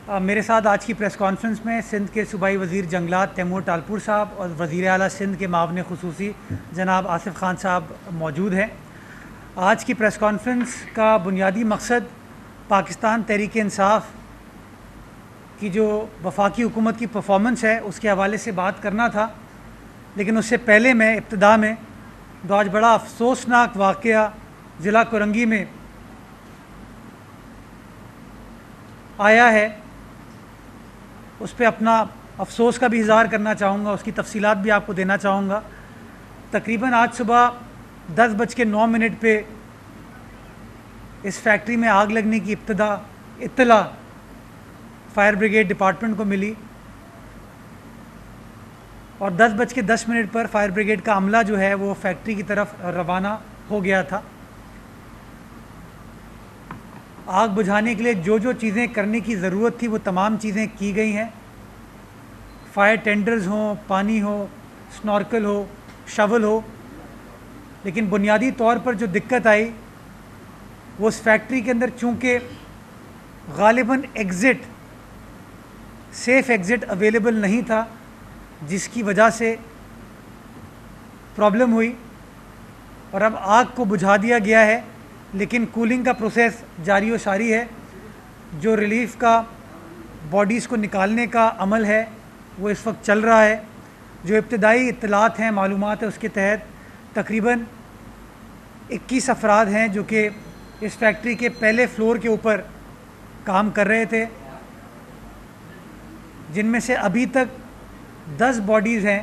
میرے ساتھ آج کی پریس کانفرنس میں سندھ کے صوبائی وزیر جنگلات تیمور ٹالپور صاحب اور وزیر اعلیٰ سندھ کے معاون خصوصی جناب آصف خان صاحب موجود ہیں۔ آج کی پریس کانفرنس کا بنیادی مقصد پاکستان تحریک انصاف کی جو وفاقی حکومت کی پرفارمنس ہے اس کے حوالے سے بات کرنا تھا، لیکن اس سے پہلے میں ابتدا میں جو آج بڑا افسوسناک واقعہ ضلع کورنگی میں آیا ہے اس پہ اپنا افسوس کا بھی اظہار کرنا چاہوں گا، اس کی تفصیلات بھی آپ کو دینا چاہوں گا۔ تقریباً آج صبح 10:09 پہ اس فیکٹری میں آگ لگنے کی اطلاع فائر بریگیڈ ڈپارٹمنٹ کو ملی اور 10:10 پر فائر بریگیڈ کا عملہ جو ہے وہ فیکٹری کی طرف روانہ ہو گیا تھا۔ آگ بجھانے کے لیے جو جو چیزیں کرنے کی ضرورت تھی وہ تمام چیزیں کی گئی ہیں، فائر ٹینڈرز ہوں، پانی ہو، سنورکل ہو، شاول ہو، لیکن بنیادی طور پر جو دقت آئی وہ اس فیکٹری کے اندر چونکہ غالباً سیف ایگزٹ اویلیبل نہیں تھا، جس کی وجہ سے پرابلم ہوئی اور اب آگ کو بجھا دیا گیا ہے، لیکن کولنگ کا پروسیس جاری و ساری ہے۔ جو ریلیف کا باڈیز کو نکالنے کا عمل ہے وہ اس وقت چل رہا ہے۔ جو ابتدائی اطلاعات ہیں، معلومات ہیں، اس کے تحت تقریباً 21 افراد ہیں جو کہ اس فیکٹری کے پہلے فلور کے اوپر کام کر رہے تھے، جن میں سے ابھی تک 10 باڈیز ہیں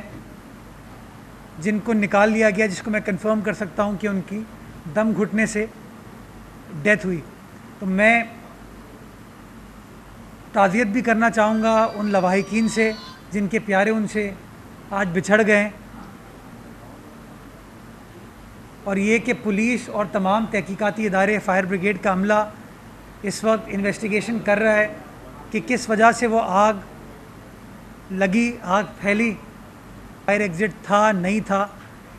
جن کو نکال لیا گیا، جس کو میں کنفرم کر سکتا ہوں کہ ان کی دم گھٹنے سے ڈیتھ ہوئی۔ تو میں تعزیت بھی کرنا چاہوں گا ان لواحقین سے جن کے پیارے ان سے آج بچھڑ گئے، اور یہ کہ پولیس اور تمام تحقیقاتی ادارے، فائر بریگیڈ کا عملہ اس وقت انویسٹیگیشن کر رہا ہے کہ کس وجہ سے وہ آگ لگی، آگ پھیلی، فائر ایگزٹ تھا نہیں تھا۔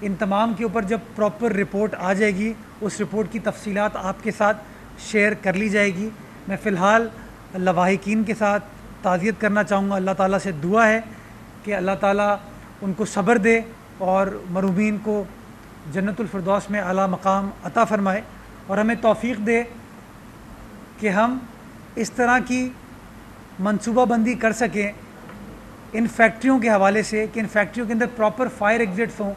ان تمام کے اوپر جب پراپر رپورٹ آ جائے گی اس رپورٹ کی تفصیلات آپ کے ساتھ شیئر کر لی جائے گی۔ میں فی الحال لواحقین کے ساتھ تعزیت کرنا چاہوں گا۔ اللہ تعالیٰ سے دعا ہے کہ اللہ تعالیٰ ان کو صبر دے اور مرحومین کو جنت الفردوس میں اعلیٰ مقام عطا فرمائے، اور ہمیں توفیق دے کہ ہم اس طرح کی منصوبہ بندی کر سکیں ان فیکٹریوں کے حوالے سے کہ ان فیکٹریوں کے اندر پراپر فائر ایگزٹس ہوں،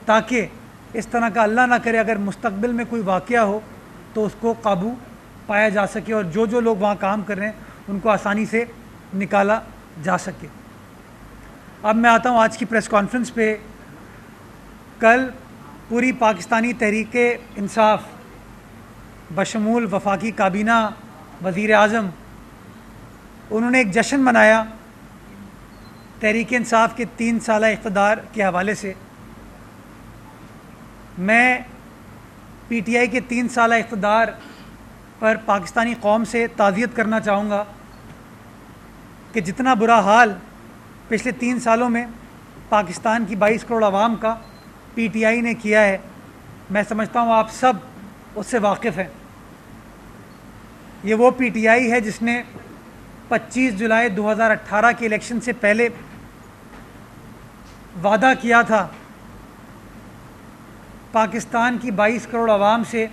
تاکہ اس طرح کا اللہ نہ کرے اگر مستقبل میں کوئی واقعہ ہو تو اس کو قابو پایا جا سکے اور جو جو لوگ وہاں کام کر رہے ہیں ان کو آسانی سے نکالا جا سکے۔ اب میں آتا ہوں آج کی پریس کانفرنس پہ۔ کل پوری پاکستانی تحریک انصاف بشمول وفاقی کابینہ، وزیر اعظم، انہوں نے ایک جشن منایا تحریک انصاف کے 3 سالہ اقتدار کے حوالے سے۔ میں پی ٹی آئی کے 3 سالہ اقتدار پر پاکستانی قوم سے تعزیت کرنا چاہوں گا کہ جتنا برا حال پچھلے 3 سالوں میں پاکستان کی 22 کروڑ عوام کا پی ٹی آئی نے کیا ہے، میں سمجھتا ہوں آپ سب اس سے واقف ہیں۔ یہ وہ پی ٹی آئی ہے جس نے 25 جولائی 2018 کے الیکشن سے پہلے وعدہ کیا تھا پاکستان کی 22 کروڑ عوام سے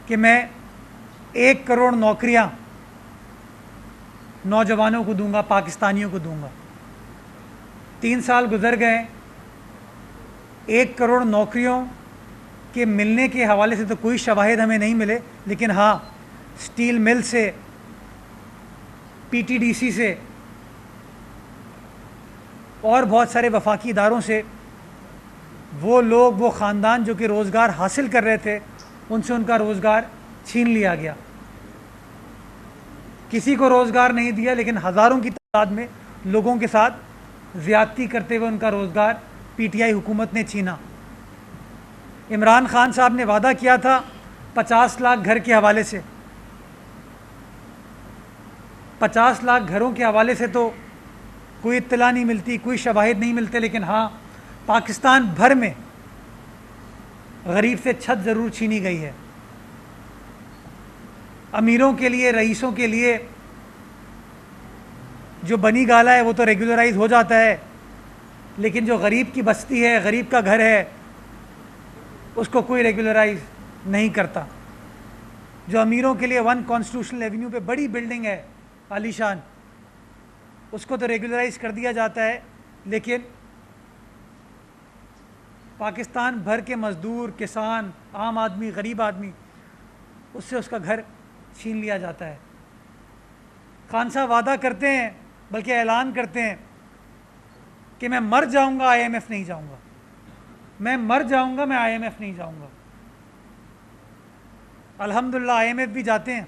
کہ میں 1 کروڑ نوکریاں نوجوانوں کو دوں گا، پاکستانیوں کو دوں گا۔ 3 سال گزر گئے، 1 کروڑ نوکریوں کے ملنے کے حوالے سے تو کوئی شواہد ہمیں نہیں ملے، لیکن ہاں سٹیل مل سے، پی ٹی ڈی سی سے اور بہت سارے وفاقی اداروں سے وہ لوگ، وہ خاندان جو کہ روزگار حاصل کر رہے تھے، ان سے ان کا روزگار چھین لیا گیا۔ کسی کو روزگار نہیں دیا، لیکن ہزاروں کی تعداد میں لوگوں کے ساتھ زیادتی کرتے ہوئے ان کا روزگار پی ٹی آئی حکومت نے چھینا۔ عمران خان صاحب نے وعدہ کیا تھا 50 لاکھ گھر کے حوالے سے۔ 50 لاکھ گھروں کے حوالے سے تو کوئی اطلاع نہیں ملتی، کوئی شواہد نہیں ملتے، لیکن ہاں پاکستان بھر میں غریب سے چھت ضرور چھینی گئی ہے۔ امیروں کے لیے، رئیسوں کے لیے جو بنی گالا ہے وہ تو ریگولرائز ہو جاتا ہے، لیکن جو غریب کی بستی ہے، غریب کا گھر ہے، اس کو کوئی ریگولرائز نہیں کرتا۔ جو امیروں کے لیے 1 کانسٹیٹیوشنل ایونیو پہ بڑی بلڈنگ ہے عالی شان، اس کو تو ریگولرائز کر دیا جاتا ہے، لیکن پاکستان بھر کے مزدور، کسان، عام آدمی، غریب آدمی، اس سے اس کا گھر چھین لیا جاتا ہے۔ خان صاحب وعدہ کرتے ہیں، بلکہ اعلان کرتے ہیں کہ میں مر جاؤں گا IMF نہیں جاؤں گا، میں مر جاؤں گا میں IMF نہیں جاؤں گا۔ الحمدللہ IMF بھی جاتے ہیں۔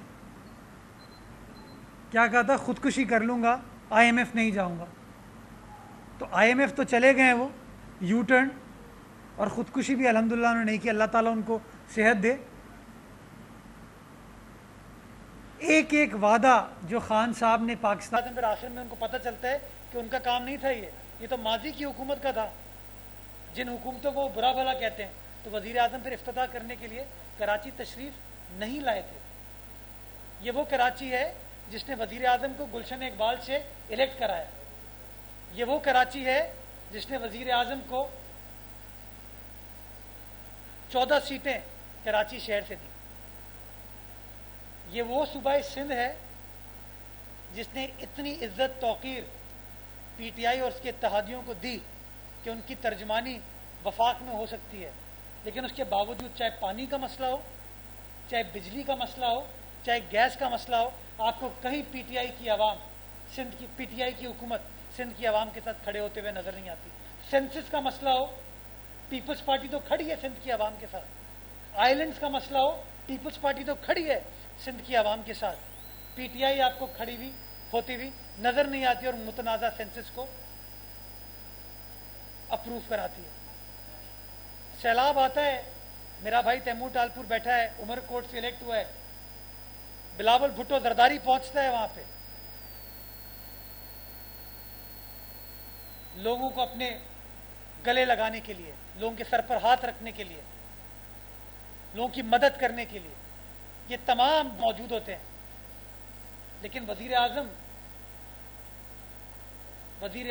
کیا کہا تھا؟ خودکشی کر لوں گا، IMF نہیں جاؤں گا۔ تو IMF تو چلے گئے ہیں وہ یو ٹرن، اور خودکشی بھی الحمدللہ انہوں نے نہیں کی، اللہ تعالیٰ ان کو صحت دے۔ ایک ایک وعدہ جو خان صاحب نے پاکستان پر، آخر میں ان کو پتہ چلتا ہے کہ ان کا کام نہیں تھا، یہ تو ماضی کی حکومت کا تھا، جن حکومتوں کو برا بھلا کہتے ہیں۔ تو وزیر اعظم پھر افتتاح کرنے کے لیے کراچی تشریف نہیں لائے تھے۔ یہ وہ کراچی ہے جس نے وزیر اعظم کو گلشن اقبال سے الیکٹ کرایا، یہ وہ کراچی ہے جس نے وزیر اعظم کو 14 سیٹیں کراچی شہر سے دی، یہ وہ صوبہ سندھ ہے جس نے اتنی عزت توقیر PTI اور اس کے اتحادیوں کو دی کہ ان کی ترجمانی وفاق میں ہو سکتی ہے، لیکن اس کے باوجود چاہے پانی کا مسئلہ ہو، چاہے بجلی کا مسئلہ ہو، چاہے گیس کا مسئلہ ہو، آپ کو کہیں PTI کی عوام، سندھ کی PTI کی حکومت سندھ کی عوام کے ساتھ کھڑے ہوتے ہوئے نظر نہیں آتی۔ سینسس کا مسئلہ ہو، پیپلز پارٹی تو کھڑی ہے سندھ کی عوام کے ساتھ۔ آئیلینڈز کا مسئلہ ہو، پیپلز پارٹی تو کھڑی ہے سندھ کی عوام کے ساتھ۔ PTI آپ کو کھڑی ہوئی ہوتی ہوئی نظر نہیں آتی اور متنازع سینسس کو اپروو کراتی ہے۔ سیلاب آتا ہے، میرا بھائی تیمور ٹالپور بیٹھا ہے، عمر کوٹ سے الیکٹ ہوا ہے، بلاول بھٹو زرداری پہنچتا ہے وہاں پہ، لوگوں کو اپنے گلے لگانے کے لیے، لوگوں کے سر پر ہاتھ رکھنے کے لیے، لوگوں کی مدد کرنے کے لیے، یہ تمام موجود ہوتے ہیں، لیکن وزیر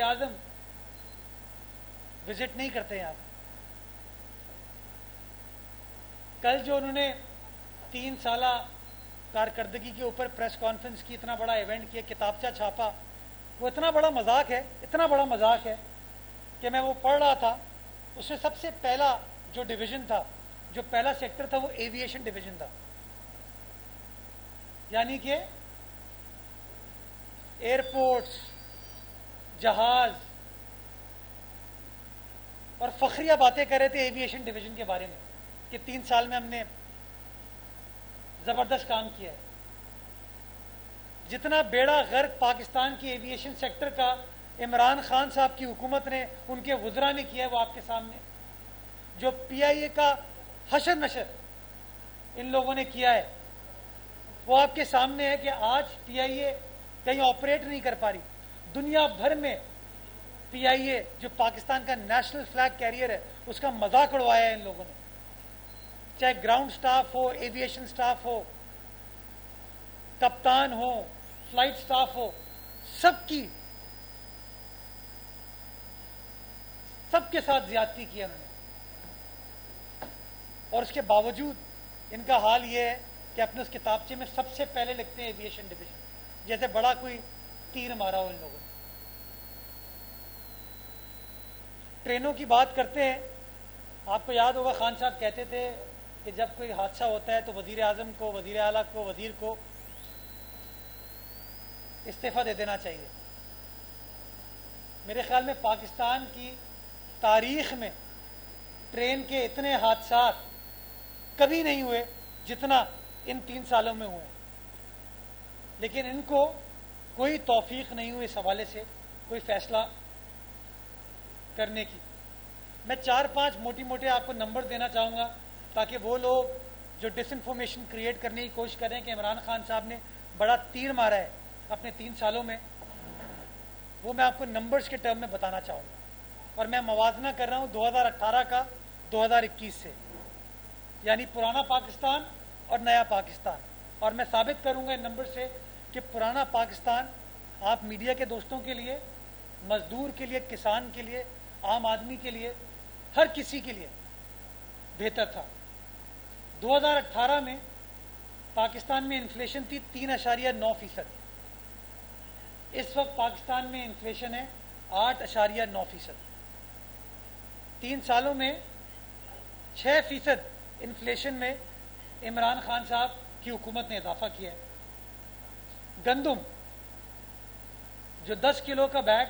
اعظم وزٹ نہیں کرتے یہاں۔ کل جو انہوں نے 3 سالہ کارکردگی کے اوپر پریس کانفرنس کی، اتنا بڑا ایونٹ کیا، کتابچہ چھاپا، وہ اتنا بڑا مذاق ہے، اتنا بڑا مذاق ہے کہ میں وہ پڑھ رہا تھا، اس میں سب سے پہلا جو ڈویژن تھا، جو پہلا سیکٹر تھا، وہ ایویشن ڈویژن تھا، یعنی کہ ایئرپورٹس، جہاز، اور فخریہ باتیں کر رہے تھے ایویشن ڈویژن کے بارے میں کہ 3 سال میں ہم نے زبردست کام کیا ہے۔ جتنا بیڑا غرق پاکستان کی ایویشن سیکٹر کا عمران خان صاحب کی حکومت نے، ان کے وزراء نے کیا ہے، وہ آپ کے سامنے، جو PIA کا حشر نشر ان لوگوں نے کیا ہے، وہ آپ کے سامنے ہے کہ آج PIA کہیں آپریٹ نہیں کر پا رہی۔ دنیا بھر میں PIA جو پاکستان کا نیشنل فلیگ کیریئر ہے، اس کا مذاق اڑوایا ہے ان لوگوں نے، چاہے گراؤنڈ سٹاف ہو، ایویشن سٹاف ہو، کپتان ہو، فلائٹ سٹاف ہو، سب کے ساتھ زیادتی کی انہوں نے، اور اس کے باوجود ان کا حال یہ ہے کہ اپنے اس کتابچے میں سب سے پہلے لکھتے ہیں ایویشن ڈویژن، جیسے بڑا کوئی تیر مارا ہو ان لوگوں نے۔ ٹرینوں کی بات کرتے ہیں، آپ کو یاد ہوگا خان صاحب کہتے تھے کہ جب کوئی حادثہ ہوتا ہے تو وزیر اعظم کو، وزیر اعلیٰ کو، وزیر کو استعفیٰ دے دینا چاہیے۔ میرے خیال میں پاکستان کی تاریخ میں ٹرین کے اتنے حادثات کبھی نہیں ہوئے جتنا ان 3 سالوں میں ہوئے، لیکن ان کو کوئی توفیق نہیں ہوئی اس حوالے سے کوئی فیصلہ کرنے کی۔ میں 4-5 موٹے آپ کو نمبر دینا چاہوں گا تاکہ وہ لوگ جو ڈس انفارمیشن کریٹ کرنے کی کوشش کر رہے ہیں کہ عمران خان صاحب نے بڑا تیر مارا ہے اپنے 3 سالوں میں، وہ میں آپ کو نمبرز کے ٹرم میں بتانا چاہوں گا، اور میں موازنہ کر رہا ہوں 2018 کا 2021 سے، یعنی پرانا پاکستان اور نیا پاکستان، اور میں ثابت کروں گا ان نمبر سے کہ پرانا پاکستان آپ میڈیا کے دوستوں کے لیے, مزدور کے لیے, کسان کے لیے, عام آدمی کے لیے, ہر کسی کے لیے بہتر تھا. 2018 میں پاکستان میں انفلیشن تھی 3.9%. اس وقت پاکستان میں انفلیشن ہے 8.9%. 3 سالوں میں 6% انفلیشن میں عمران خان صاحب کی حکومت نے اضافہ کیا ہے. گندم جو 10 کلو کا بیگ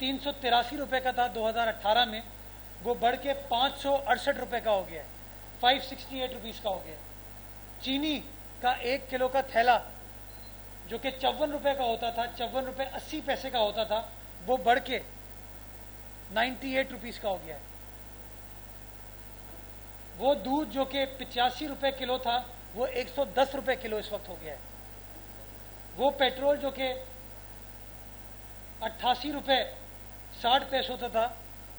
383 روپے کا تھا 2018 میں, وہ بڑھ کے 568 روپے کا ہو گیا ہے, 568 روپیز کا ہو گیا ہے. چینی کا 1 کلو کا تھیلا جو کہ 54 روپے کا ہوتا تھا, 54 روپے 80 پیسے کا ہوتا تھا, وہ بڑھ کے 98 روپیز کا ہو گیا ہے. وہ دودھ جو کہ 85 روپے کلو تھا وہ 110 روپے کلو اس وقت ہو گیا ہے. وہ پیٹرول جو کہ 88 روپے 60 پیسے ہوتا تھا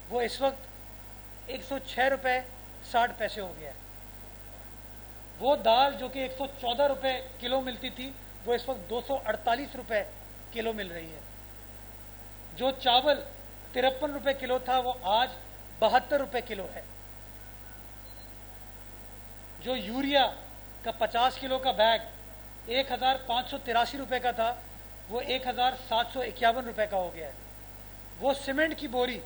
وہ اس وقت 106 روپے 60 پیسے ہو گیا ہے. وہ دال جو کہ 114 روپے کلو ملتی تھی وہ اس وقت 248 روپے کلو مل رہی ہے. جو چاول 53 روپے کلو تھا وہ آج 72 روپے کلو ہے. جو یوریا کا 50 کلو کا بیگ 1583 روپے کا تھا وہ 1751 روپے کا ہو گیا ہے. وہ سیمنٹ کی بوری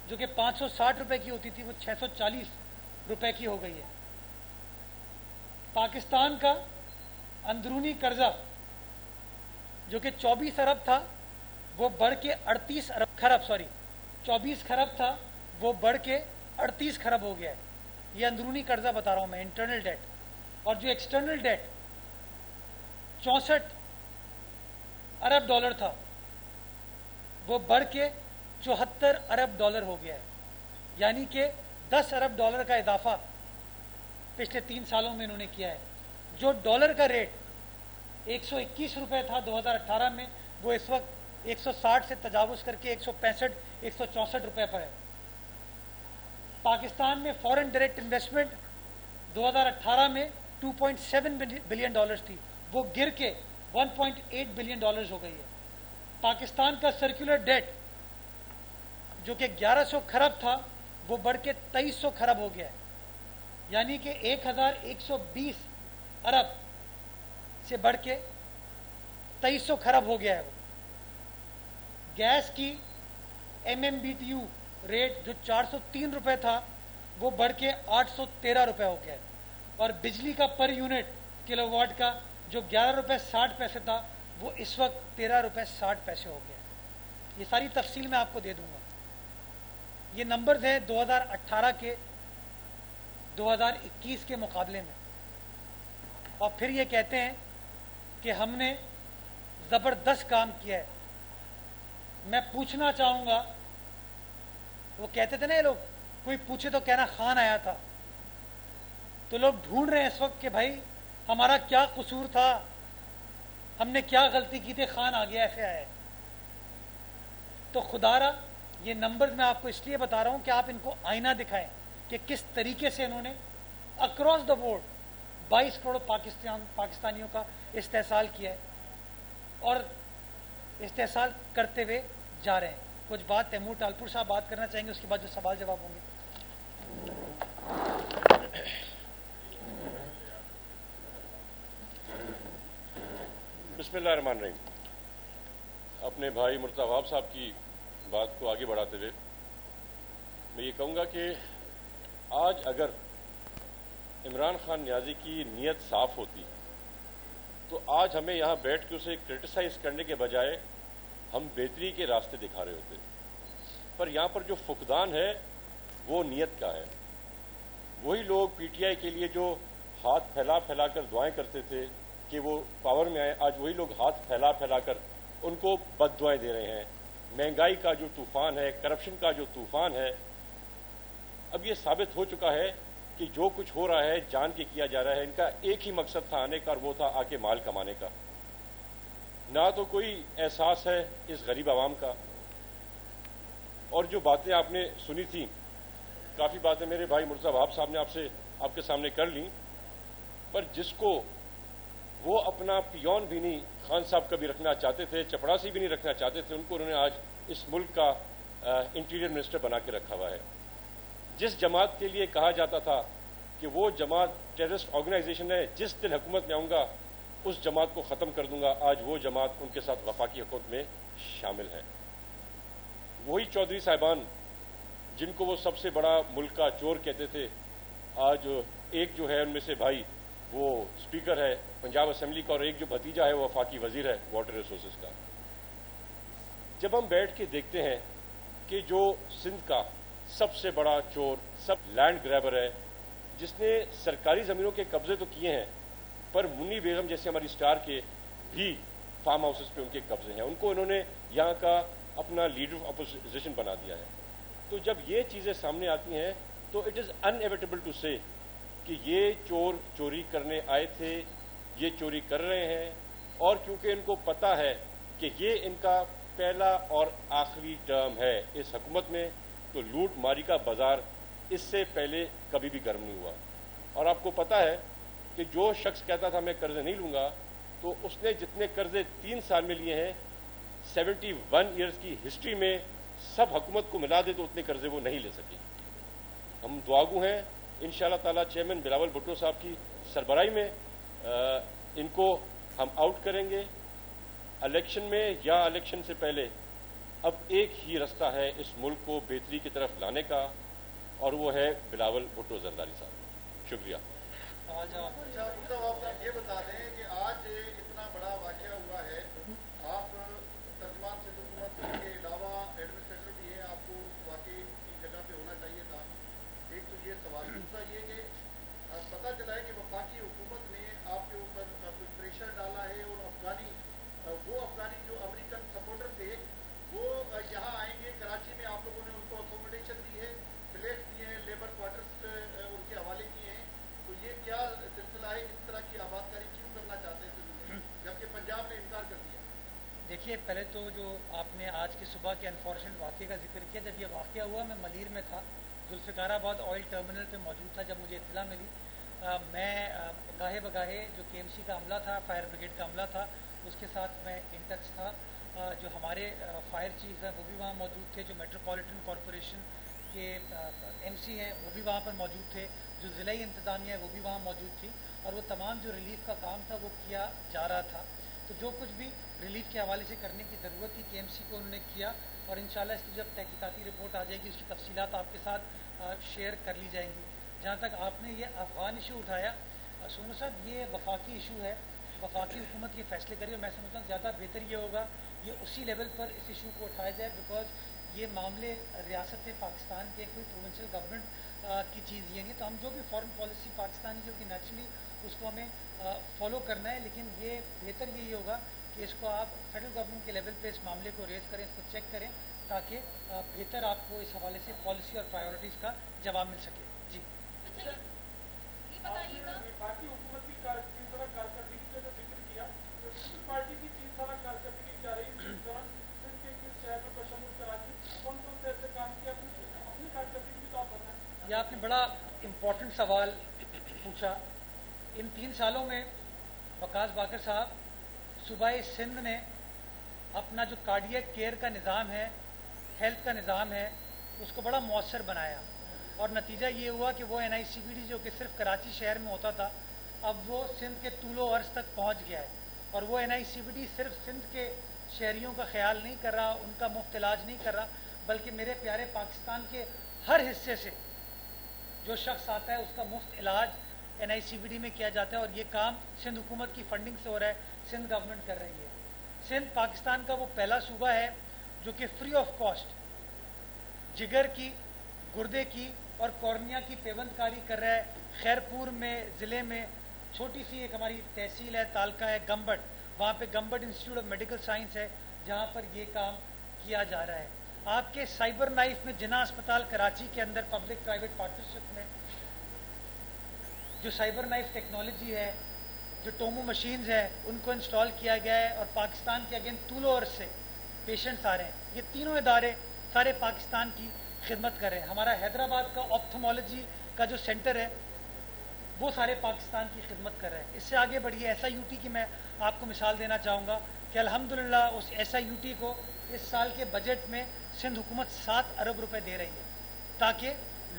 جو کہ 560 روپے کی ہوتی تھی وہ 640 روپے کی ہو گئی ہے. پاکستان کا اندرونی قرضہ جو کہ 24 ارب تھا وہ بڑھ کے 24 خرب تھا وہ بڑھ کے 38 خرب ہو گیا ہے. یہ اندرونی قرضہ بتا رہا ہوں میں, انٹرنل ڈیٹ. اور جو ایکسٹرنل ڈیٹ 64 ارب ڈالر تھا وہ بڑھ کے 74 ارب ڈالر ہو گیا ہے. یعنی کہ 10 ارب ڈالر کا اضافہ پچھلے 3 سالوں میں انہوں نے کیا ہے. جو ڈالر کا ریٹ 121 روپے تھا 2018 میں وہ اس وقت 160 سے تجاوز کر کے 165 164 روپے پر ہے. پاکستان میں فورن ڈائریکٹ انویسٹمنٹ 2018 میں 2.7 بلین ڈالرز تھی, وہ گر کے 1.8 بلین ڈالرز ہو گئی ہے. پاکستان کا سرکولر ڈیٹ جو کہ 1100 خرب تھا وہ بڑھ کے 2300 خرب ہو گیا ہے. یعنی کہ 1120 ارب سے بڑھ کے 2300 خرب ہو گیا ہے. وہ گیس کی MMBTU ریٹ جو 403 روپے تھا وہ بڑھ کے 813 روپے ہو گیا ہے. اور بجلی کا پر یونٹ کلو واٹ کا جو 11 روپے 60 پیسے تھا وہ اس وقت 13 روپے 60 پیسے ہو گیا ہے. یہ ساری تفصیل میں آپ کو دے دوں گا. یہ نمبرز ہیں 2018 کے 2021 کے مقابلے میں. اور پھر یہ کہتے ہیں کہ ہم نے زبردست کام کیا ہے. میں پوچھنا چاہوں گا, وہ کہتے تھے نا یہ لوگ, کوئی پوچھے تو کہنا خان آیا تھا, تو لوگ ڈھونڈ رہے ہیں اس وقت کہ بھائی ہمارا کیا قصور تھا, ہم نے کیا غلطی کی تھی, خان آ گیا ایسے آئے. تو خدا را یہ نمبر میں آپ کو اس لیے بتا رہا ہوں کہ آپ ان کو آئینہ دکھائیں کہ کس طریقے سے انہوں نے اکراس دا بورڈ 22 کروڑ پاکستانیوں کا استحصال کیا ہے اور استحصال کرتے ہوئے جا رہے ہیں. کچھ بات تیمور ٹالپور صاحب بات کرنا چاہیں گے, اس کے بعد جو سوال جواب ہوں گے. بسم اللہ الرحمن الرحیم. اپنے بھائی مرتضی وہاب صاحب کی بات کو آگے بڑھاتے ہوئے میں یہ کہوں گا کہ آج اگر عمران خان نیازی کی نیت صاف ہوتی تو آج ہمیں یہاں بیٹھ کے اسے کرٹیسائز کرنے کے بجائے ہم بہتری کے راستے دکھا رہے ہوتے. پر یہاں پر جو فقدان ہے وہ نیت کا ہے. وہی لوگ پی ٹی آئی کے لیے جو ہاتھ پھیلا پھیلا کر دعائیں کرتے تھے کہ وہ پاور میں آئے, آج وہی لوگ ہاتھ پھیلا پھیلا کر ان کو بد دعائیں دے رہے ہیں. مہنگائی کا جو طوفان ہے, کرپشن کا جو طوفان ہے, اب یہ ثابت ہو چکا ہے کہ جو کچھ ہو رہا ہے جان کے کیا جا رہا ہے. ان کا ایک ہی مقصد تھا آنے کا, اور وہ تھا آ کے مال کمانے کا. نہ تو کوئی احساس ہے اس غریب عوام کا. اور جو باتیں آپ نے سنی تھیں, کافی باتیں میرے بھائی مرتضی وہاب صاحب نے آپ کے سامنے کر لیں, پر جس کو وہ اپنا پیون بھی نہیں خان صاحب کبھی رکھنا چاہتے تھے, چپڑاسی بھی نہیں رکھنا چاہتے تھے, ان کو انہوں نے آج اس ملک کا انٹیریئر منسٹر بنا کے رکھا ہوا ہے. جس جماعت کے لیے کہا جاتا تھا کہ وہ جماعت ٹیررسٹ آرگنائزیشن ہے, جس دن حکومت میں آؤں گا اس جماعت کو ختم کر دوں گا, آج وہ جماعت ان کے ساتھ وفاقی حکومت میں شامل ہے. وہی چودھری صاحبان جن کو وہ سب سے بڑا ملک کا چور کہتے تھے, آج ایک جو ہے ان میں سے بھائی وہ اسپیکر ہے پنجاب اسمبلی کا, اور ایک جو بھتیجا ہے وہ وفاقی وزیر ہے واٹر ریسورسز کا. جب ہم بیٹھ کے دیکھتے ہیں کہ جو سندھ کا سب سے بڑا چور, سب لینڈ گریبر ہے, جس نے سرکاری زمینوں کے قبضے تو کیے ہیں, پر منی بیگم جیسے ہماری اسٹار کے بھی فارم ہاؤسز پہ ان کے قبضے ہیں, ان کو انہوں نے یہاں کا اپنا لیڈر آف اپوزیشن بنا دیا ہے. تو جب یہ چیزیں سامنے آتی ہیں تو اٹ از انایویٹیبل ٹو سے کہ یہ چور چوری کرنے آئے تھے, یہ چوری کر رہے ہیں, اور کیونکہ ان کو پتا ہے کہ یہ ان کا پہلا اور آخری ٹرم ہے اس حکومت میں, تو لوٹ ماری کا بازار اس سے پہلے کبھی بھی گرم نہیں ہوا. اور آپ کو پتا ہے کہ جو شخص کہتا تھا میں قرضے نہیں لوں گا, تو اس نے جتنے قرضے 3 سال میں لیے ہیں 71 ایئرز کی ہسٹری میں سب حکومت کو ملا دے تو اتنے قرضے وہ نہیں لے سکے. ہم دعاگو ہیں انشاءاللہ تعالی چیئرمین بلاول بھٹو صاحب کی سربراہی میں ان کو ہم آؤٹ کریں گے. الیکشن میں یا الیکشن سے پہلے اب ایک ہی رستہ ہے اس ملک کو بہتری کی طرف لانے کا, اور وہ ہے بلاول بھٹو زرداری صاحب. شکریہ. صاحب یہ بتا دیں کہ آج اتنا بڑا واقعہ ہوا ہے, آپ ترجمان سے حکومت کے علاوہ ایڈمنسٹریٹر بھی ہیں, آپ کو واقعی کی جگہ پہ ہونا چاہیے تھا. ایک تو یہ سوال. دوسرا یہ کہ پتہ چلا ہے کہ وفاقی حکومت نے آپ کے اوپر کچھ پریشر ڈالا ہے, اور وہ افغانی جو امریکن سپورٹر تھے وہ یہاں آئیں گے. کراچی میں آپ لوگوں نے ان کو اکوموڈیشن دی ہے, فلیٹ دیے ہیں, لیبر کوارٹرز ان کے حوالے کیے ہیں. تو یہ کیا سلسلہ ہے, اس طرح کی آبادکاری کیوں کرنا چاہتے ہیں جبکہ پنجاب نے انکار کر دیا؟ دیکھیے, پہلے تو جو آپ نے آج کی صبح کے انفارچونیٹ واقعے کا ذکر کیا, جب یہ واقعہ ہوا میں ملیر میں تھا, ذوالفقار آباد آئل ٹرمینل پہ موجود تھا. جب مجھے اطلاع ملی میں گاہے بگاہے جو کے ایم سی کا عملہ تھا, فائر بریگیڈ کا عملہ تھا, اس کے ساتھ میں ان ٹچ تھا. جو ہمارے فائر چیف ہیں وہ بھی وہاں موجود تھے, جو میٹروپولیٹن کارپوریشن کے ایم سی ہیں وہ بھی وہاں پر موجود تھے, جو ضلعی انتظامیہ ہے وہ بھی وہاں موجود تھی, اور وہ تمام جو ریلیف کا کام تھا وہ کیا جا رہا تھا. تو جو کچھ بھی ریلیف کے حوالے سے کرنے کی ضرورت تھی کے ایم سی کو انہوں نے کیا, اور انشاءاللہ اس کی جب تحقیقاتی رپورٹ آ جائے گی اس کی تفصیلات آپ کے ساتھ شیئر کر لی جائیں گی. جہاں تک آپ نے یہ افغان ایشو اٹھایا, سونو صاحب یہ وفاقی ایشو ہے, وفاقی حکومت یہ فیصلے کری, اور میں سمجھتا ہوں زیادہ بہتر یہ ہوگا یہ اسی لیول پر اس ایشو کو اٹھایا جائے, بیکاز یہ معاملے ریاست پاکستان کے کوئی پروونشل گورنمنٹ کی چیز یہ نہیں. تو ہم جو بھی فارن پالیسی پاکستانی جو کہ نیچرلی اس کو ہمیں فالو کرنا ہے, لیکن یہ بہتر یہی ہوگا کہ اس کو آپ فیڈرل گورنمنٹ کے لیول پہ اس معاملے کو ریز کریں, اس کو چیک کریں, تاکہ بہتر آپ کو اس حوالے سے پالیسی اور پرائیورٹیز کا جواب مل سکے. جی وفاقی حکومت کی تین طرح کارکردگی کا جو ذکر کیا, تو پارٹی کی تین طرح کارکردگی کیا رہی اس دوران سندھ کے کس شہر میں بشمول کراچی کون کون سے ایسے کام کیا, اپنی کارکردگی بھی تو آپ بتائیں. یہ آپ نے بڑا امپورٹنٹ سوال پوچھا. ان 3 سالوں میں وقاص باقر صاحب صوبہ سندھ نے اپنا جو کارڈیک کیئر کا نظام ہے, ہیلتھ کا نظام ہے, اس کو بڑا مؤثر بنایا, اور نتیجہ یہ ہوا کہ وہ این آئی سی بی ڈی جو کہ صرف کراچی شہر میں ہوتا تھا اب وہ سندھ کے طول و عرض تک پہنچ گیا ہے. اور وہ این آئی سی بی ڈی صرف سندھ کے شہریوں کا خیال نہیں کر رہا, ان کا مفت علاج نہیں کر رہا, بلکہ میرے پیارے پاکستان کے ہر حصے سے جو شخص آتا ہے اس کا مفت علاج این آئی سی بی ڈی میں کیا جاتا ہے, اور یہ کام سندھ حکومت کی فنڈنگ سے ہو رہا ہے, سندھ گورنمنٹ کر رہی ہے. سندھ پاکستان کا وہ پہلا صوبہ ہے جو کہ فری آف کاسٹ جگر کی, گردے کی اور کورنیا کی پیوند کاری کر رہا ہے. خیرپور میں ضلع میں چھوٹی سی ایک ہماری تحصیل ہے, تالکا ہے, گمبٹ, وہاں پہ Gambat institute of medical science ہے جہاں پر یہ کام کیا جا رہا ہے. آپ کے سائبر نائف میں جناح اسپتال کراچی کے اندر پبلک پرائیویٹ پارٹنرشپ میں جو سائبر نائف ٹیکنالوجی ہے, جو ٹومو مشینز ہیں, ان کو انسٹال کیا گیا ہے, اور پاکستان کے اگین طول و عرض سے پیشنٹس آ رہے ہیں. یہ تینوں ادارے سارے پاکستان کی خدمت کر رہے ہیں. ہمارا حیدرآباد کا آپتھمولوجی کا جو سینٹر ہے وہ سارے پاکستان کی خدمت کر رہے ہیں. اس سے آگے بڑھیے SIUT کی میں آپ کو مثال دینا چاہوں گا کہ الحمدللہ اس SIUT کو اس سال کے بجٹ میں سندھ حکومت 7 ارب روپے دے رہی ہے تاکہ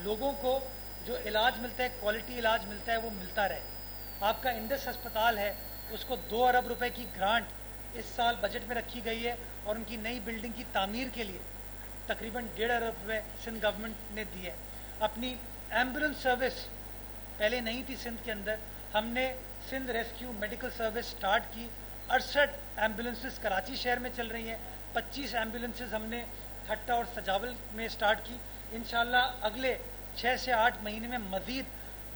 لوگوں کو جو علاج ملتا ہے، کوالٹی علاج ملتا ہے، وہ ملتا رہے. آپ کا انڈس ہسپتال ہے، اس کو 2 ارب روپے کی گرانٹ اس سال بجٹ میں رکھی گئی ہے اور ان کی نئی بلڈنگ کی تعمیر کے لیے تقریباً 1.5 ارب روپے سندھ گورنمنٹ نے دیے. اپنی ایمبولینس سروس پہلے نہیں تھی سندھ کے اندر، ہم نے Sindh rescue medical service start کی. 68 ایمبولینسز کراچی شہر میں چل رہی ہیں. 25 ایمبولینسز ہم نے تھٹا اور سجاول میں سٹارٹ کی. انشاءاللہ اگلے 6 سے 8 مہینے میں مزید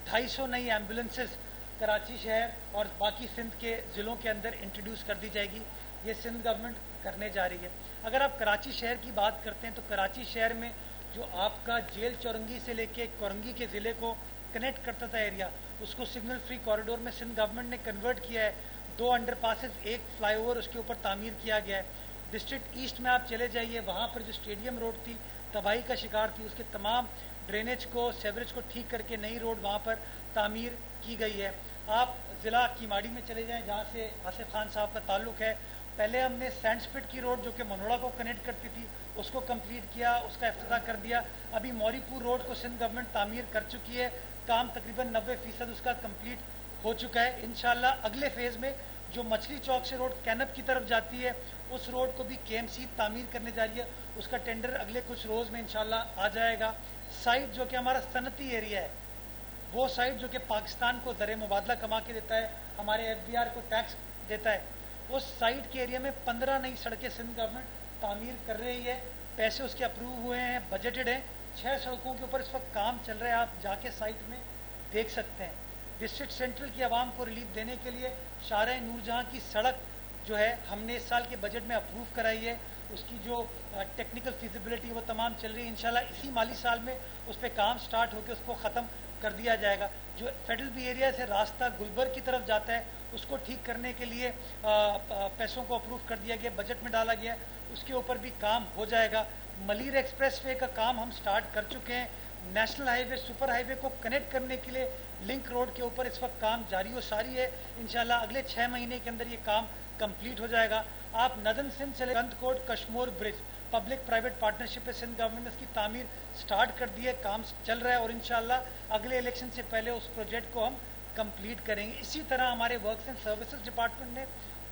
250 نئی ایمبولینسز کراچی شہر اور باقی سندھ کے ضلعوں کے اندر انٹروڈیوس کر دی جائے گی. یہ سندھ گورنمنٹ کرنے جا رہی ہے. اگر آپ کراچی شہر کی بات کرتے ہیں تو کراچی شہر میں جو آپ کا جیل چورنگی سے لے کے کورنگی کے ضلع کو کنیکٹ کرتا تھا ایریا، اس کو سگنل فری کوریڈور میں سندھ گورنمنٹ نے کنورٹ کیا ہے. 2 انڈر پاسز، 1 فلائی اوور اس کے اوپر تعمیر کیا گیا ہے. ڈسٹرکٹ ایسٹ میں آپ چلے جائیے، وہاں پر جو اسٹیڈیم روڈ تھی تباہی کا شکار تھی، اس کے تمام ڈرینیج کو، سیوریج کو ٹھیک کر کے نئی روڈ وہاں پر تعمیر کی گئی ہے. آپ ضلع کیماڑی میں چلے جائیں جہاں سے آصف خان صاحب کا تعلق ہے. پہلے ہم نے سینڈ سپٹ کی روڈ جو کہ منوڑا کو کنیکٹ کرتی تھی اس کو کمپلیٹ کیا، اس کا افتتاح کر دیا. ابھی موری پور روڈ کو سندھ گورنمنٹ تعمیر کر چکی ہے، کام تقریباً 90% اس کا کمپلیٹ ہو چکا ہے. انشاءاللہ اگلے فیز میں جو مچھلی چوک سے روڈ کینپ کی طرف جاتی ہے اس روڈ کو بھی KMC تعمیر کرنے جا رہی ہے. اس کا ٹینڈر اگلے کچھ روز میں انشاءاللہ آ جائے گا. سائٹ جو کہ ہمارا صنعتی ایریا ہے، وہ سائٹ جو کہ پاکستان کو زر مبادلہ کما کے دیتا ہے، ہمارے FBR کو ٹیکس دیتا ہے، اس سائٹ کے ایریا میں 15 نئی سڑکیں سندھ گورنمنٹ تعمیر کر رہی ہے. پیسے اس کے اپروو ہوئے ہیں، بجٹڈ ہیں. 6 سڑکوں کے اوپر اس وقت کام چل رہا ہے، آپ جا کے سائٹ میں دیکھ سکتے ہیں. ڈسٹرکٹ سینٹرل کی عوام کو ریلیف دینے کے لیے شارع نور جہاں کی سڑک جو ہے ہم نے اس سال کے بجٹ میں اپروو کرائی ہے. اس کی جو ٹیکنیکل فیزیبلٹی وہ تمام چل رہی ہے. انشاءاللہ اسی مالی سال میں اس پہ کام سٹارٹ ہو کے اس کو ختم کر دیا جائے گا. جو فیڈرل بی ایریا سے راستہ گلبرگ کی طرف جاتا ہے اس کو ٹھیک کرنے کے لیے پیسوں کو اپروو کر دیا گیا، بجٹ میں ڈالا گیا ہے، اس کے اوپر بھی کام ہو جائے گا. ملیر ایکسپریس وے کا کام ہم سٹارٹ کر چکے ہیں. نیشنل ہائی وے سپر ہائی وے کو کنیکٹ کرنے کے لیے لنک روڈ کے اوپر اس وقت کام جاری و ساری ہے. انشاءاللہ اگلے 6 مہینے کے اندر یہ کام کمپلیٹ ہو جائے گا. آپ ندن سندھ چلے، کنت کوٹ کشمور برج پبلک پرائیویٹ پارٹنرشپ پہ سندھ گورنمنٹ نے اس کی تعمیر سٹارٹ کر دی ہے، کام چل رہا ہے اور انشاءاللہ اگلے الیکشن سے پہلے اس پروجیکٹ کو ہم کمپلیٹ کریں گے. اسی طرح ہمارے ورکس اینڈ سروسز ڈپارٹمنٹ نے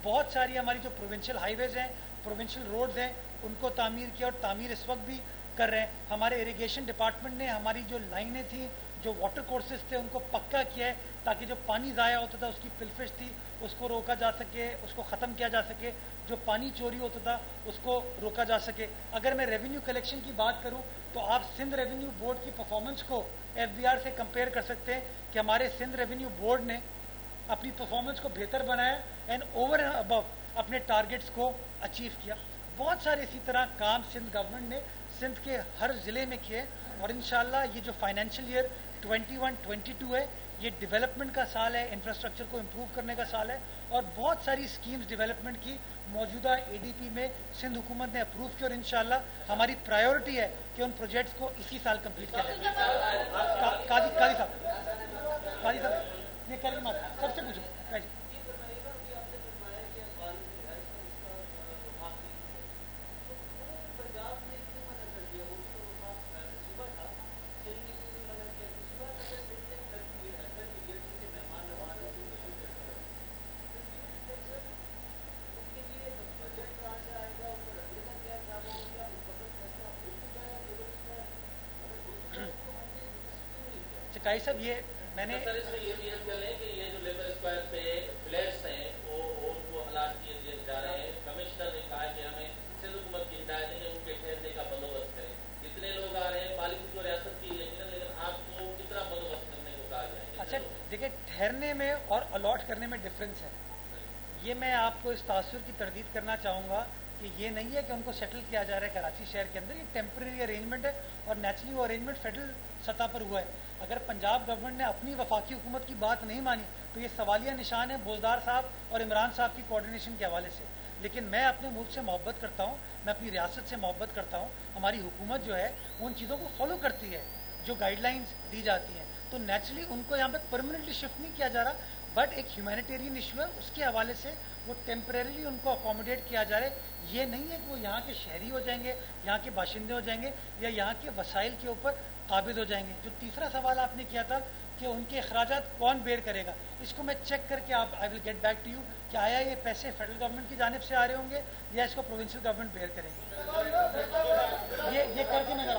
بہت ساری ہماری جو پروونشل ہائی ویز ہیں، پروونشل روڈز ہیں، ان کو تعمیر کیا اور تعمیر اس وقت بھی کر رہے ہیں. ہمارے اریگیشن ڈپارٹمنٹ نے ہماری جو لائنیں تھیں، جو واٹر کورسز تھے، ان کو پکا کیا ہے تاکہ جو پانی ضائع ہوتا تھا، اس کی پلفش تھی، اس کو روکا جا سکے، اس کو ختم کیا جا سکے. جو پانی چوری ہوتا تھا اس کو روکا جا سکے. اگر میں ریونیو کلیکشن کی بات کروں تو آپ سندھ ریونیو بورڈ کی پرفارمنس کو FBR سے کمپیئر کر سکتے ہیں کہ ہمارے سندھ ریونیو بورڈ نے اپنی پرفارمنس کو بہتر بنایا اینڈ اوور اینڈ ابو اپنے ٹارگٹس کو اچیو کیا. بہت سارے اسی طرح کام سندھ گورنمنٹ نے سندھ کے ہر ضلع میں کیے اور انشاءاللہ یہ جو فائنینشیل ایئر 21-22 ہے یہ ڈیولپمنٹ کا سال ہے، انفراسٹرکچر کو امپروو کرنے کا سال ہے اور بہت ساری اسکیمز ڈیولپمنٹ کی موجودہ ADP میں سندھ حکومت نے اپروو کی اور انشاءاللہ ہماری پرائیورٹی ہے کہ ان پروجیکٹس کو اسی سال کمپلیٹ کریں. قاضی صاحب یہ کلمات سب سے پوچھو. چکائی صاحب یہ میں نے کمشنر نے کہا کہ ہمیں سندھ حکومت کی ہدایت ہے کہ ان کے ٹھہرنے کا بندوبست کریں. کتنے لوگ آ رہے ہیں، پالیسی تو ریاست کی لیکن آپ کو کتنا بندوبست کرنے کو کہا جائے. اچھا دیکھیں، ٹھہرنے میں اور الاٹ کرنے میں ڈفرینس ہے. یہ میں آپ کو اس تاثر کی تردید کرنا چاہوں گا کہ یہ نہیں ہے کہ ان کو سیٹل کیا جا رہا ہے کراچی شہر کے اندر. یہ ٹیمپرری ارینجمنٹ ہے اور نیچرلی وہ ارینجمنٹ فیڈرل سطح پر ہوا ہے. اگر پنجاب گورنمنٹ نے اپنی وفاقی حکومت کی بات نہیں مانی تو یہ سوالیہ نشان ہے بوزدار صاحب اور عمران صاحب کی کوارڈینیشن کے حوالے سے. لیکن میں اپنے ملک سے محبت کرتا ہوں، میں اپنی ریاست سے محبت کرتا ہوں. ہماری حکومت جو ہے ان چیزوں کو فالو کرتی ہے جو گائیڈ لائنز دی جاتی ہیں. تو تو نیچرلی ان کو یہاں پہ پرماننٹلی شفٹ نہیں کیا جا رہا, بٹ ایک ہیومینیٹیرین ایشو ہے, اس کے حوالے سے وہ ٹیمپریریلی ان کو اکوموڈیٹ کیا جا رہا ہے. یہ نہیں ہے کہ وہ یہاں کے شہری ہو جائیں گے, یہاں کے باشندے ہو جائیں گے, یا یہاں کے وسائل کے اوپر قابض ہو جائیں گے. جو تیسرا سوال آپ نے کیا تھا کہ ان کے اخراجات کون بیئر کرے گا, اس کو میں چیک کر کے I will get back to you کہ آیا یہ پیسے فیڈرل گورنمنٹ کی جانب سے آ رہے ہوں گے یا اس کو پروونشل گورنمنٹ بیئر کریں گے. یہ کر کے نظر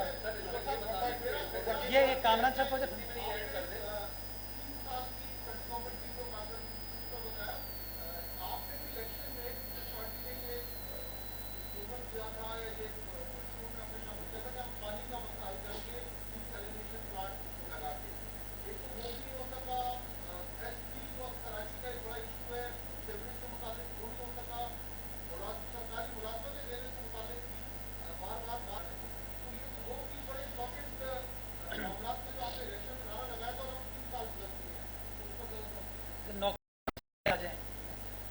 یہ کامران صاحب کو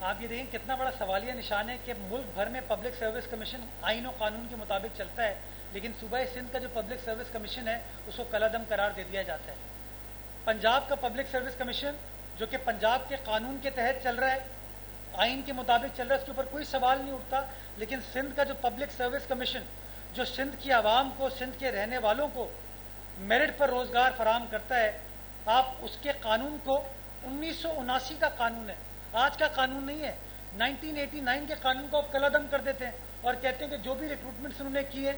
آپ یہ دیکھیں کتنا بڑا سوالیہ نشان ہے کہ ملک بھر میں پبلک سروس کمیشن آئین و قانون کے مطابق چلتا ہے, لیکن صوبہ سندھ کا جو پبلک سروس کمیشن ہے اس کو کالعدم قرار دے دیا جاتا ہے. پنجاب کا پبلک سروس کمیشن جو کہ پنجاب کے قانون کے تحت چل رہا ہے, آئین کے مطابق چل رہا ہے, اس کے اوپر کوئی سوال نہیں اٹھتا. لیکن سندھ کا جو پبلک سروس کمیشن جو سندھ کی عوام کو, سندھ کے رہنے والوں کو میرٹ پر روزگار فراہم کرتا ہے, آپ اس کے قانون کو 1979 کا قانون ہے, آج کا قانون نہیں ہے. 1989 کے قانون کو آپ کالعدم کر دیتے ہیں اور کہتے ہیں کہ جو بھی ریکروٹمنٹس انہوں نے کی ہے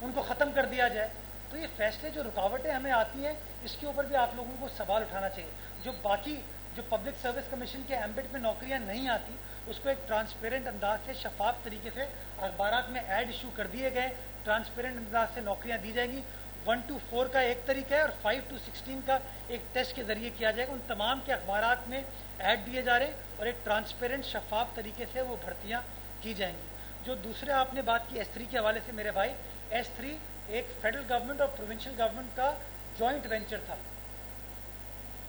ان کو ختم کر دیا جائے. تو یہ فیصلے جو رکاوٹیں ہمیں آتی ہیں اس کے اوپر بھی آپ لوگوں کو سوال اٹھانا چاہیے. جو باقی جو پبلک سروس کمیشن کے ایمبٹ میں نوکریاں نہیں آتی اس کو ایک ٹرانسپیرنٹ انداز سے, شفاف طریقے سے اخبارات میں ایڈ ایشو کر دیے گئے, ٹرانسپیرنٹ انداز سے نوکریاں دی جائیں گی. 1 to 4 کا ایک طریقہ ہے اور 5 to 16 کا ایک ٹیسٹ کے ذریعے کیا جائے گا. ان تمام کے اخبارات میں ایڈ دیے جا رہے ہیں اور ایک ٹرانسپیرنٹ شفاف طریقے سے وہ بھرتیاں کی جائیں گی. جو دوسرے آپ نے بات کی S3 کے حوالے سے, میرے بھائی S3 ایک فیڈرل گورنمنٹ اور پروونشل گورنمنٹ کا جوائنٹ وینچر تھا.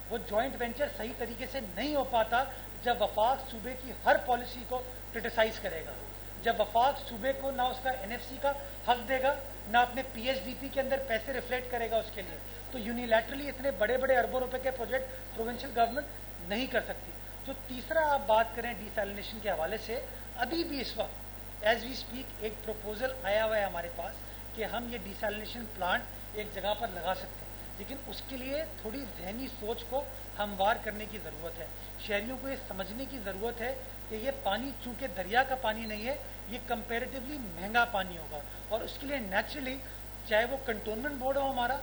وہ جوائنٹ وینچر صحیح طریقے سے نہیں ہو پاتا جب وفاق صوبے کی ہر پالیسی کو کرٹیسائز کرے گا, جب وفاق صوبے کو نہ اس کا NFC کا حق دے گا, نہ اپنے PSDP کے اندر پیسے ریفلیکٹ کرے گا اس کے لیے. تو یونیلیٹرلی اتنے بڑے بڑے اربوں روپے کے پروجیکٹ پروونشل گورنمنٹ نہیں کر سکتی. جو تیسرا آپ بات کریں ڈیسیلینیشن کے حوالے سے, ابھی بھی اس وقت ایز وی اسپیک ایک پروپوزل آیا ہوا ہے ہمارے پاس کہ ہم یہ ڈیسیلینیشن پلانٹ ایک جگہ پر لگا سکتے ہیں, لیکن اس کے لیے تھوڑی ذہنی سوچ کو ہموار کرنے کی ضرورت ہے. شہریوں کو یہ سمجھنے کی ضرورت ہے کہ یہ پانی چونکہ دریا کا پانی نہیں ہے, یہ کمپیریٹیولی مہنگا پانی ہوگا, اور اس کے لیے نیچرلی چاہے وہ کنٹونمنٹ بورڈ ہو ہمارا,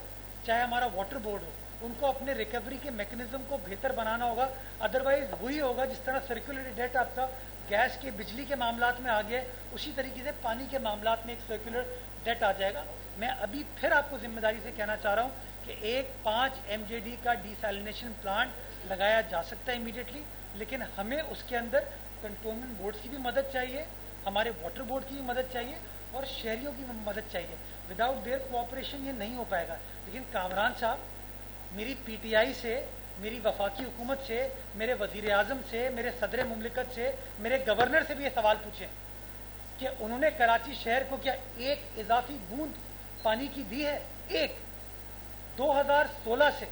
چاہے ہمارا واٹر بورڈ ہو, ان کو اپنے ریکوری کے میکنزم کو بہتر بنانا ہوگا. ادروائز وہی ہوگا جس طرح سرکولیٹری ڈیٹ آپ کا گیس کے بجلی کے معاملات میں آ گیا, اسی طریقے سے پانی کے معاملات میں ایک سرکولر ڈیٹ آ جائے گا. میں ابھی پھر آپ کو ذمہ داری سے کہنا چاہ رہا ہوں کہ ایک 5 MJD کا ڈیسیلینیشن پلانٹ لگایا جا سکتا ہے امیڈیٹلی, لیکن ہمیں اس کے اندر کنٹونمنٹ بورڈز کی بھی مدد چاہیے, ہمارے واٹر بورڈ کی بھی مدد چاہیے, اور شہریوں کی مدد چاہیے. وداؤٹ دیئر کوآپریشن یہ نہیں ہو پائے گا. لیکن کامران صاحب, میری PTI سے, میری وفاقی حکومت سے, میرے وزیر اعظم سے, میرے صدر مملکت سے, میرے گورنر سے بھی یہ سوال پوچھیں کہ انہوں نے کراچی شہر کو کیا ایک اضافی بوند پانی کی دی ہے؟ ایک 2016 سے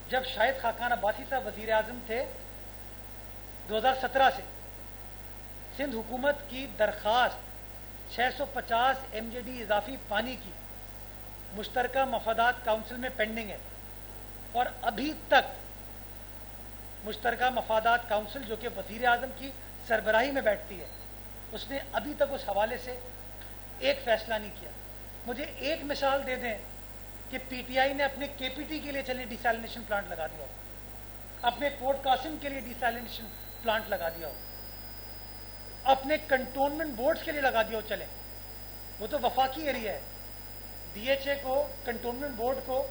جب شاہد خاقان عباسی صاحب وزیر اعظم تھے, 2017 سے سندھ حکومت کی درخواست 650 MJD اضافی پانی کی مشترکہ مفادات کونسل میں پینڈنگ ہے, اور ابھی تک مشترکہ مفادات کونسل جو کہ وزیر اعظم کی سربراہی میں بیٹھتی ہے, اس نے ابھی تک اس حوالے سے ایک فیصلہ نہیں کیا. مجھے ایک مثال دے دیں کہ PTI نے اپنے KPT کے لیے چلے ڈیسیلینیشن پلانٹ لگا دیا ہو, اپنے پورٹ قاسم کے لیے ڈیسیلینیشن پلانٹ لگا دیا ہو, اپنے کنٹونمنٹ بورڈز کے لیے لگا دیا ہو. چلے, وہ تو وفاقی ایریا ہے. DHA کو, کنٹونمنٹ بورڈ کو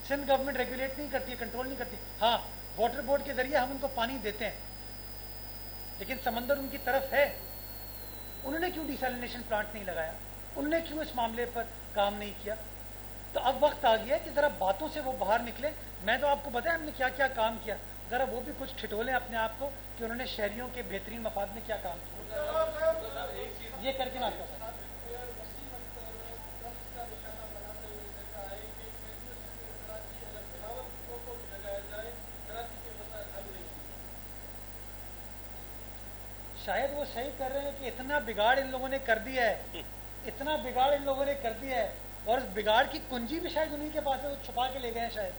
سندھ گورنمنٹ ریگولیٹ نہیں کرتی, کنٹرول نہیں کرتی. ہاں, واٹر بورڈ کے ذریعے ہم ان کو پانی دیتے ہیں, لیکن سمندر ان کی طرف ہے. انہوں نے کیوں ڈیسیلینیشن پلانٹ نہیں لگایا؟ انہوں نے کیوں اس معاملے پر کام نہیں کیا؟ تو اب وقت آ گیا کہ ذرا باتوں سے وہ باہر نکلے. میں تو آپ کو بتایا ہم نے کیا کیا کام کیا, ذرا وہ بھی کچھ ٹھٹولیں اپنے آپ کو کہ انہوں نے شہریوں کے بہترین مفاد میں کیا کام کیا. یہ کر کے نہ کر شاید وہ صحیح کر رہے ہیں کہ اتنا بگاڑ ان لوگوں نے کر دیا ہے، اتنا بگاڑ ان لوگوں نے کر دیا ہے، اور اس بگاڑ کی کنجی بھی شاید انہیں کے پاس ہے، وہ چھپا کے لے گئے ہیں شاید.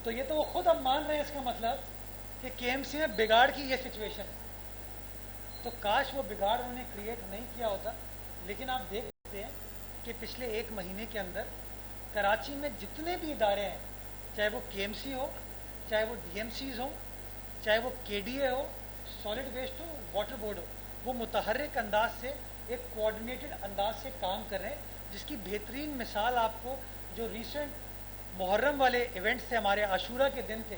تو یہ تو وہ خود اب مان رہے ہیں اس کا مطلب کہ کے ایم سی میں بگاڑ کی یہ سچویشن ہے. تو کاش وہ بگاڑ انہوں نے کریٹ نہیں کیا ہوتا. لیکن آپ دیکھ سکتے ہیں کہ پچھلے 1 مہینے کے اندر کراچی میں جتنے بھی ادارے ہیں، چاہے وہ کے ایم سی ہو، چاہے وہ ڈی ایم سیز ہوں، چاہے وہ کے ڈی اے ہو، سالڈ ویسٹ ہو، واٹر بورڈ ہو، وہ متحرک انداز سے ایک کوآرڈینیٹڈ انداز سے کام کر رہے ہیں. جس کی بہترین مثال آپ کو جو ریسنٹ محرم والے ایونٹس تھے، ہمارے عاشورہ کے دن تھے،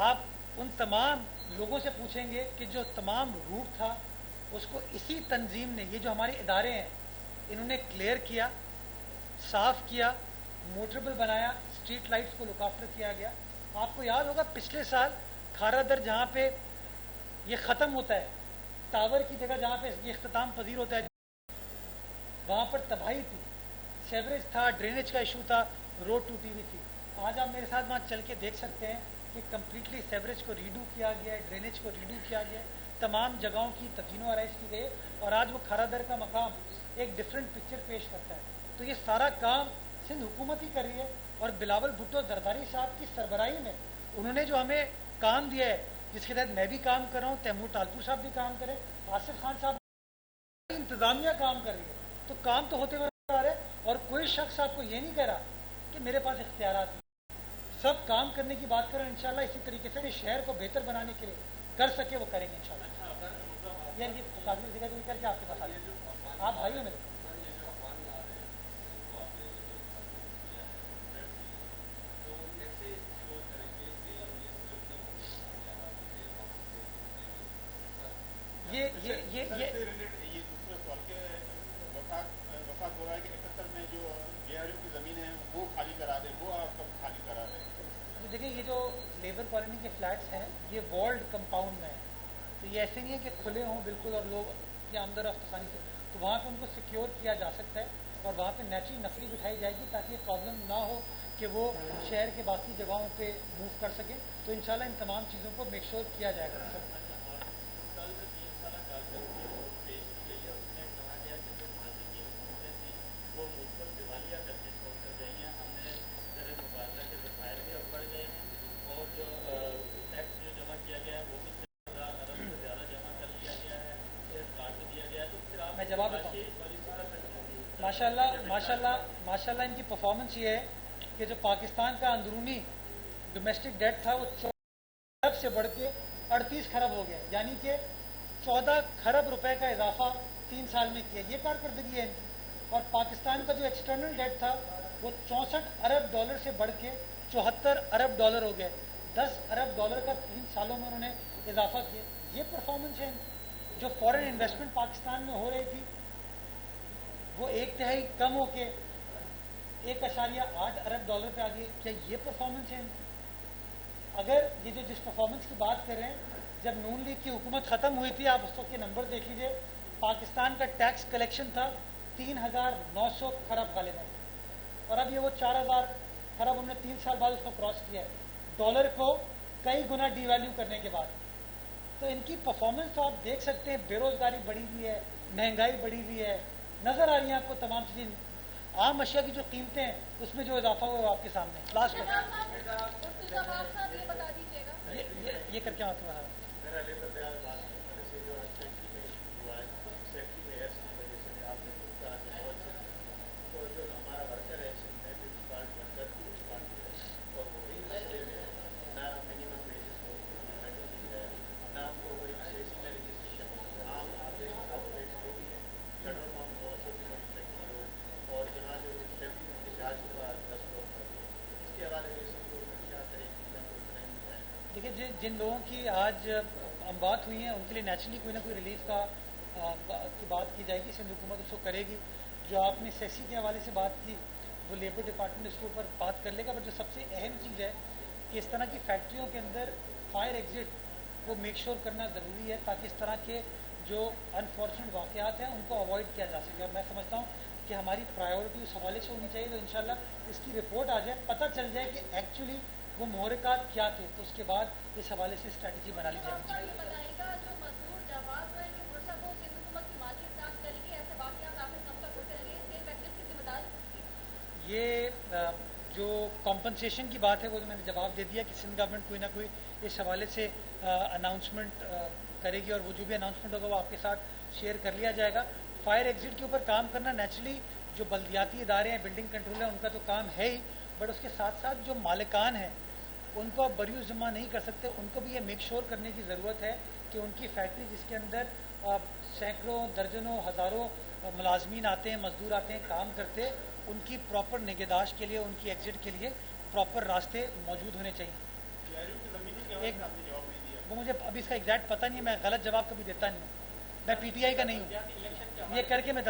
آپ ان تمام لوگوں سے پوچھیں گے کہ جو تمام روٹ تھا اس کو اسی تنظیم نے، یہ جو ہمارے ادارے ہیں انہوں نے کلیئر کیا، صاف کیا، موٹریبل بنایا، اسٹریٹ لائٹس کو لک آفٹر کیا گیا. آپ کو یاد ہوگا پچھلے سال کھارا در جہاں پہ یہ ختم ہوتا ہے، ٹاور کی جگہ جہاں پہ یہ اختتام پذیر ہوتا ہے، وہاں پر تباہی تھی، سیوریج تھا، ڈرینیج کا ایشو تھا، روڈ ٹوٹی ہوئی تھی. آج آپ میرے ساتھ وہاں چل کے دیکھ سکتے ہیں کہ کمپلیٹلی سیوریج کو ریڈو کیا گیا ہے، ڈرینیج کو ریڈو کیا گیا ہے، تمام جگہوں کی تزئین و آرائش کی گئی ہے، اور آج وہ کھارا در کا مقام ایک ڈفرینٹ پکچر پیش کرتا ہے. تو یہ سارا کام سندھ حکومت ہی کر رہی ہے، اور بلاول بھٹو زرداری صاحب کی سربراہی میں انہوں نے جو ہمیں کام دیا ہے، جس کے تحت میں بھی کام کر رہا ہوں، تیمور ٹالپور صاحب بھی کام کریں، آصف خان صاحب، انتظامیہ کام کر رہی ہے. تو کام تو ہوتے ہوئے آ رہے ہیں، اور کوئی شخص آپ کو یہ نہیں کہہ رہا کہ میرے پاس اختیارات ہیں. سب کام کرنے کی بات کریں انشاءاللہ. اسی طریقے سے شہر کو بہتر بنانے کے لیے کر سکے وہ کریں گے انشاءاللہ. یار یہ مقابلے ذکر بھی کر کے آپ کے پاس آ جائیں، آپ بھائی ہو میرے. یہ دوسرا سوال کہ وفاق ہو رہا ہے کہ 71 میں جو گیاریوں کی زمین ہے وہ خالی کرا دیں، وہ آپ کب خالی کرا رہے ہیں؟ دیکھیں یہ جو لیبر کالونی کے فلیٹس ہیں یہ والڈ کمپاؤنڈ میں ہیں، تو یہ ایسے نہیں ہے کہ کھلے ہوں بالکل اور لوگ کی آمد و رفت آسانی سے. تو وہاں پہ ان کو سیکیور کیا جا سکتا ہے، اور وہاں پہ نیچرل نفری بٹھائی جائے گی تاکہ یہ پرابلم نہ ہو کہ وہ شہر کے باقی جگہوں پہ موو کر سکیں. تو انشاءاللہ ان تمام چیزوں کو میک شور کیا جائے گا. میں جواب دیتا ہوں. ماشاءاللہ ان کی پرفارمنس یہ ہے کہ جو پاکستان کا اندرونی ڈومیسٹک ڈیٹ تھا وہ 14 خرب سے بڑھ کے 38 خرب ہو گیا، یعنی کہ 14 خرب روپے کا اضافہ 3 سال میں کیا. یہ کارکردگی ہے. اور پاکستان کا جو ایکسٹرنل ڈیٹ تھا وہ 64 ارب ڈالر سے بڑھ کے 74 ارب ڈالر ہو گیا. 10 ارب ڈالر کا 3 سالوں میں انہوں نے اضافہ کیا. یہ پرفارمنس ہے. جو فورن انویسٹمنٹ پاکستان میں ہو رہی تھی وہ 1/3 کم ہو کے 1.8 ارب ڈالر پہ آ گئی. کیا یہ پرفارمنس ہے؟ اگر یہ جو جس پرفارمنس کی بات کر رہے ہیں، جب نون لیگ کی حکومت ختم ہوئی تھی، آپ اس وقت کے نمبر دیکھ لیجئے، پاکستان کا ٹیکس کلیکشن تھا 3,900 خرب غالباً، اور اب یہ وہ 4,000 خرب ہم نے 3 سال بعد اس کو کراس کیا ہے، ڈالر کو کئی گنا ڈی ویلیو کرنے کے بعد. تو ان کی پرفارمنس تو آپ دیکھ سکتے ہیں. بے روزگاری بڑھی ہوئی ہے، مہنگائی بڑھی ہوئی ہے، نظر آ رہی ہیں آپ کو تمام چیزیں. عام اشیاء کی جو قیمتیں ہیں اس میں جو اضافہ ہوا وہ آپ کے سامنے ہے. لاسٹ یہ کر کے آپ کو بتا رہا ہوں. جن لوگوں کی آج بات ہوئی ہیں ان کے لیے نیچرلی کوئی نہ کوئی ریلیف کی بات کی جائے گی. سندھ حکومت اس کو کرے گی. جو آپ نے سیسی کے حوالے سے بات کی وہ لیبر ڈپارٹمنٹ اس کے اوپر بات کر لے گا. بٹ جو سب سے اہم چیز ہے کہ اس طرح کی فیکٹریوں کے اندر فائر ایگزٹ کو میک شور کرنا ضروری ہے تاکہ اس طرح کے جو انفارچونیٹ واقعات ہیں ان کو اوائڈ کیا جا سکے. اور میں سمجھتا ہوں کہ ہماری پرائیورٹی اس حوالے سے ہونی چاہیے. تو انشاءاللہ اس کی رپورٹ آ جائے، پتہ چل جائے کہ ایکچولی وہ محرکات کیا تھے، تو اس کے بعد اس حوالے سے اسٹریٹجی بنا لی جائے گی. جو کمپنسیشن کی بات ہے وہ تو میں نے جواب دے دیا کہ سندھ گورنمنٹ کوئی نہ کوئی اس حوالے سے اناؤنسمنٹ کرے گی، اور وہ جو بھی اناؤنسمنٹ ہوگا وہ آپ کے ساتھ شیئر کر لیا جائے گا. فائر ایگزٹ کے اوپر کام کرنا نیچرلی جو بلدیاتی ادارے ہیں، بلڈنگ کنٹرول ہے، ان کا تو کام ہے ہی، بٹ اس کے ساتھ ساتھ جو مالکان ہیں ان کو آپ بریو ذمہ نہیں کر سکتے. ان کو بھی یہ میک شور کرنے کی ضرورت ہے کہ ان کی فیکٹری جس کے اندر سینکڑوں درجنوں ہزاروں ملازمین آتے ہیں، مزدور آتے ہیں، کام کرتے، ان کی پراپر نگہداشت کے لیے، ان کی ایگزٹ کے لیے پراپر راستے موجود ہونے چاہیے. وہ مجھے ابھی اس کا ایگزیکٹ پتہ نہیں ہے، میں غلط جواب کبھی دیتا نہیں ہوں، میں پی ٹی آئی کا نہیں ہوں، یہ کر کے میں